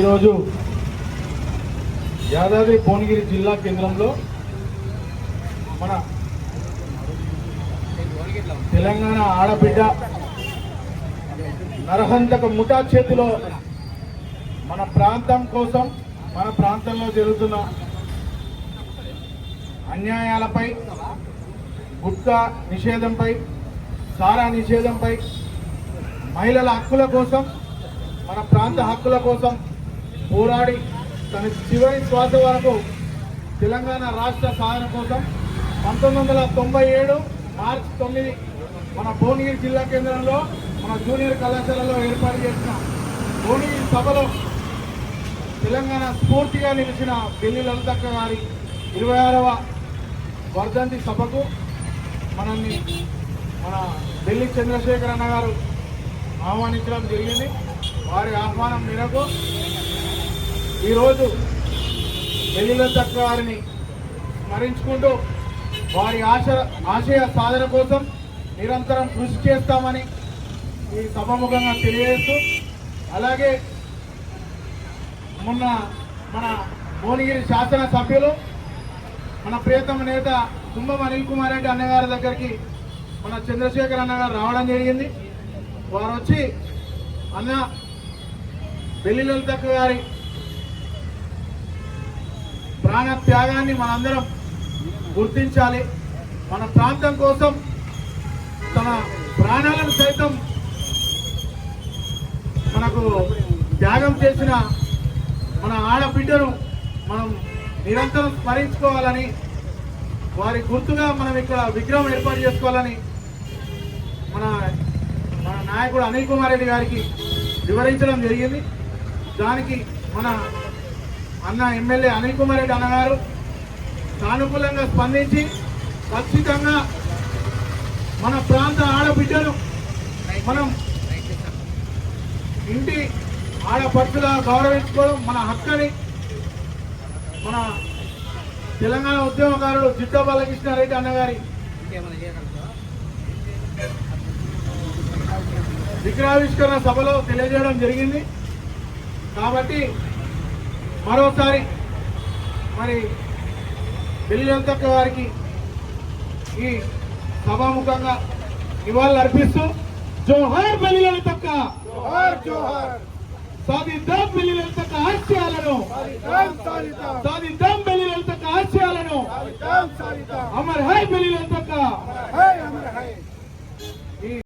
ఈరోజు యాదాద్రి భువనగిరి జిల్లా కేంద్రంలో మన తెలంగాణ ఆడబిడ్డ నరహంతక ముఠా చేతిలో మన ప్రాంతం కోసం మన ప్రాంతంలో జరుగుతున్న అన్యాయాలపై, గుట్కా నిషేధంపై, సారా నిషేధంపై, మహిళల హక్కుల కోసం, మన ప్రాంత హక్కుల కోసం పోరాడి తన చివరి శ్వాస వరకు తెలంగాణ రాష్ట్ర సాధన కోసం 1997 మార్చి 9 మన భువనగిరి జిల్లా కేంద్రంలో మన జూనియర్ కళాశాలలో ఏర్పాటు చేసిన భువనగిరి సభలో తెలంగాణ స్ఫూర్తిగా నిలిచిన బెల్లి లలితక్క గారి 26వ వర్ధంతి సభకు మనల్ని మన బెల్లి చంద్రశేఖర్ అన్న గారు ఆహ్వానించడం జరిగింది. వారి ఆహ్వానం మేరకు ఈరోజు బెల్లి లలితక్క గారిని స్మరించుకుంటూ వారి ఆశయ సాధన కోసం నిరంతరం కృషి చేస్తామని ఈ సభాముఖంగా తెలియజేస్తూ, అలాగే మొన్న మన భువనగిరి శాసనసభ్యులు మన ప్రియతమ నేత కుంభం అనిల్ కుమార్ రెడ్డి అన్నగారి దగ్గరికి మన చంద్రశేఖర్ అన్నగారు రావడం జరిగింది. వారు వచ్చి అన్న బెల్లి లలితక్క గారి ప్రాణ త్యాగాన్ని మనందరం గుర్తించాలి, మన ప్రాంతం కోసం తన ప్రాణాలను సైతం మనకు త్యాగం చేసిన మన ఆడబిడ్డను మనం నిరంతరం స్మరించుకోవాలని, వారి గుర్తుగా మనం ఇక్కడ విగ్రహం ఏర్పాటు చేసుకోవాలని మన నాయకుడు అనిల్ కుమార్ రెడ్డి గారికి వివరించడం జరిగింది. దానికి మన అన్న ఎమ్మెల్యే అనిల్ కుమార్ రెడ్డి అన్నగారు సానుకూలంగా స్పందించి ఖచ్చితంగా మన ప్రాంత ఆడబిడ్డను మనం ఇంటి ఆడపడుచులా గౌరవించుకోవడం మన హక్కని మన తెలంగాణ ఉద్యమకారుడు జిడ్డా బాలకృష్ణారెడ్డి అన్నగారి విగ్రహావిష్కరణ సభలో తెలియజేయడం జరిగింది. కాబట్టి మరోసారి మరి బెల్లి లలితక్క గారికి ఈ సభాముఖంగా నివాళులు అర్పిస్తూ జోహార్ బెల్లి లలితక్క, సాధిద్దాం బెల్లి లలితక్క ఆశయాలను, సాధిద్దాం బెల్లి లలితక్క ఆశయాలను, అమర్ హై బెల్లి లలితక్క.